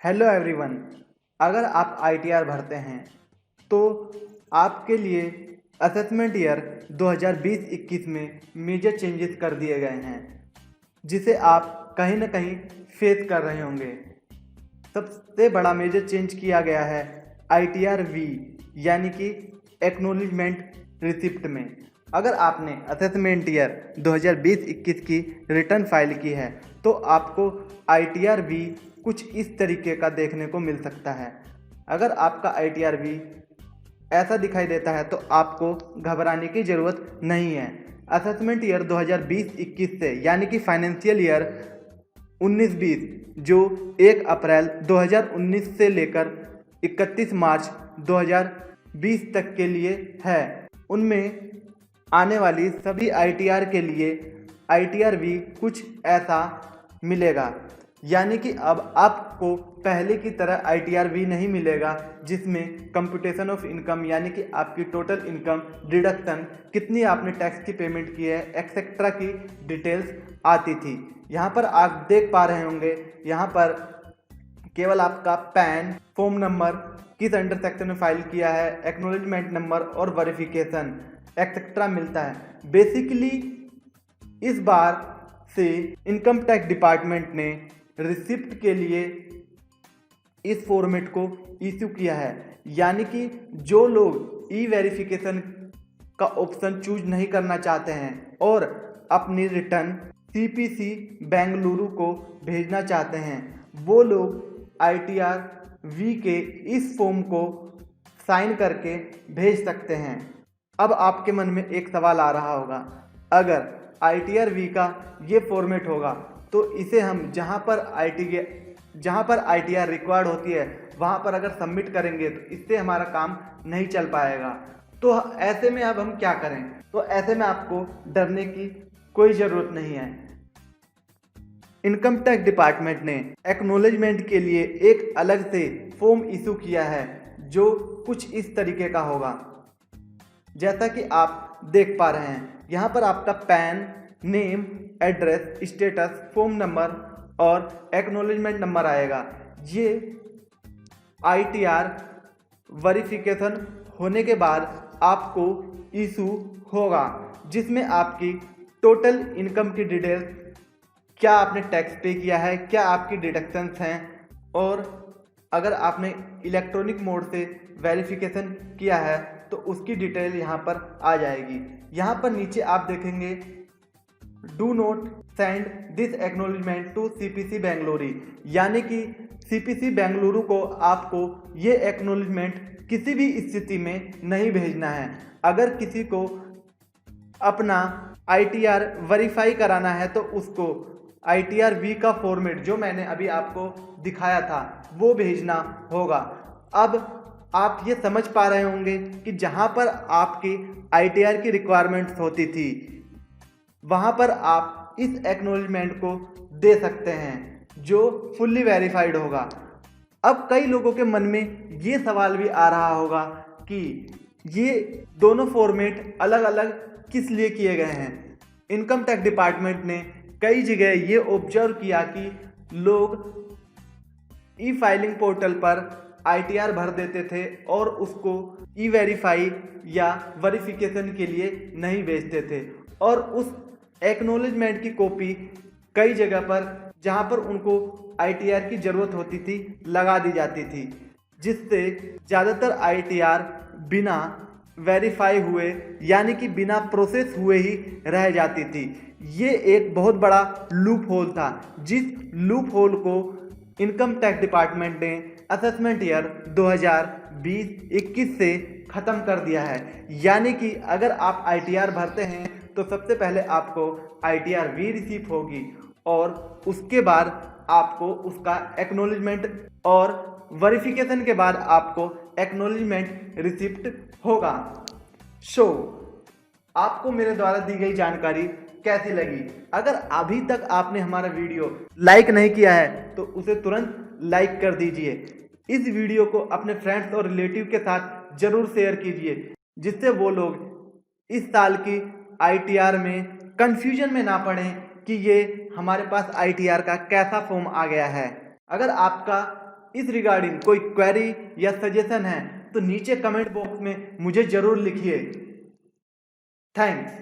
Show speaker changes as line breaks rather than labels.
Hello everyone. अगर आप ITR भरते हैं तो आपके लिए असेसमेंट ईयर 2020-21 में मेजर चेंजेस कर दिए गए हैं, जिसे आप कहीं ना कहीं फेस कर रहे होंगे। सबसे बड़ा मेजर चेंज किया गया है आईटीआर वी यानी कि एक्नॉलेजमेंट रिसिप्ट में। अगर आपने असेसमेंट ईयर 2020-21 की रिटर्न फाइल की है तो आपको आईटीआर वी कुछ इस तरीके का देखने को मिल सकता है। अगर आपका आईटीआर वी ऐसा दिखाई देता है तो आपको घबराने की ज़रूरत नहीं है। असेसमेंट ईयर 2020-21 से यानी कि फाइनेंशियल ईयर 19-20 जो 1 अप्रैल 2019 से लेकर 31 मार्च 2020 तक के लिए है, उनमें आने वाली सभी आईटीआर के लिए आईटीआर वी कुछ ऐसा मिलेगा। यानी कि अब आपको पहले की तरह आईटीआर वी नहीं मिलेगा जिसमें कंप्यूटेशन ऑफ इनकम यानी कि आपकी टोटल इनकम डिडक्शन, कितनी आपने टैक्स की पेमेंट की है, एक्सेट्रा की डिटेल्स आती थी। यहाँ पर आप देख पा रहे होंगे, यहाँ पर केवल आपका पैन, फॉर्म नंबर, किस अंडर सेक्शन में फाइल किया है, एक्नॉलेजमेंट नंबर और वेरिफिकेशन एक्सेट्रा मिलता है। बेसिकली इस बार से इनकम टैक्स डिपार्टमेंट ने रिसिप्ट के लिए इस फॉर्मेट को इशू किया है। यानी कि जो लोग ई वेरिफिकेशन का ऑप्शन चूज नहीं करना चाहते हैं और अपनी रिटर्न सीपीसी बेंगलुरु को भेजना चाहते हैं, वो लोग आईटीआर वी के इस फॉर्म को साइन करके भेज सकते हैं। अब आपके मन में एक सवाल आ रहा होगा, अगर आईटीआर वी का ये फॉर्मेट होगा तो इसे हम जहाँ पर आईटीआर रिक्वायर्ड होती है वहाँ पर अगर सबमिट करेंगे तो इससे हमारा काम नहीं चल पाएगा। तो ऐसे में अब हम क्या करें? तो ऐसे में आपको डरने की कोई ज़रूरत नहीं है। इनकम टैक्स डिपार्टमेंट ने एक्नॉलेजमेंट के लिए एक अलग से फॉर्म इशू किया है जो कुछ इस तरीके का होगा, जैसा कि आप देख पा रहे हैं। यहाँ पर आपका pan, name, address, status, form number और एक्नॉलेजमेंट नंबर आएगा। ये आईटीआर वेरिफिकेशन होने के बाद आपको इशू होगा, जिसमें आपकी टोटल इनकम की डिटेल्स, क्या आपने टैक्स पे किया है, क्या आपकी डिडक्शंस हैं, और अगर आपने इलेक्ट्रॉनिक मोड से वेरिफिकेशन किया है तो उसकी डिटेल यहाँ पर आ जाएगी। यहाँ पर नीचे आप देखेंगे do not send this acknowledgement to CPC Bengaluru, यानी कि सीपीसी बेंगलुरु को आपको ये एक्नॉलेजमेंट किसी भी स्थिति में नहीं भेजना है। अगर किसी को अपना आईटीआर वेरीफाई कराना है तो उसको आईटीआर वी का फॉर्मेट जो मैंने अभी आपको दिखाया था वो भेजना होगा। अब आप ये समझ पा रहे होंगे कि जहाँ पर आपकी आईटीआर की रिक्वायरमेंट्स होती थी वहाँ पर आप इस एक्नॉलेजमेंट को दे सकते हैं जो फुल्ली वेरीफाइड होगा। अब कई लोगों के मन में ये सवाल भी आ रहा होगा कि ये दोनों फॉर्मेट अलग अलग किस लिए किए गए हैं। इनकम टैक्स डिपार्टमेंट ने कई जगह ये ऑब्जर्व किया कि लोग ई फाइलिंग पोर्टल पर आईटीआर भर देते थे और उसको ई वेरीफाई या वेरिफिकेशन के लिए नहीं भेजते थे, और उस एक्नॉलेजमेंट की कॉपी कई जगह पर जहां पर उनको आईटीआर की ज़रूरत होती थी लगा दी जाती थी, जिससे ज़्यादातर आईटीआर बिना वेरीफाई हुए यानी कि बिना प्रोसेस हुए ही रह जाती थी। ये एक बहुत बड़ा लूप होल था, जिस लूप होल को इनकम टैक्स डिपार्टमेंट ने असेसमेंट ईयर 2020-21 से ख़त्म कर दिया है। यानी कि अगर आप आईटीआर भरते हैं तो सबसे पहले आपको आईटीआर वी रिसीव होगी और उसके बाद आपको उसका एक्नॉलेजमेंट और वेरिफिकेशन के बाद आपको एक्नॉलेजमेंट रिसिप्ट होगा। आपको मेरे द्वारा दी गई जानकारी कैसी लगी? अगर अभी तक आपने हमारा वीडियो लाइक नहीं किया है तो उसे तुरंत लाइक कर दीजिए। इस वीडियो को अपने फ्रेंड्स और रिलेटिव के साथ जरूर शेयर कीजिए, जिससे वो लोग इस साल की आईटीआर में कंफ्यूजन में ना पड़ें कि ये हमारे पास आईटीआर का कैसा फॉर्म आ गया है। अगर आपका इस रिगार्डिंग कोई क्वेरी या सजेशन है तो नीचे कमेंट बॉक्स में मुझे ज़रूर लिखिए। थैंक्स।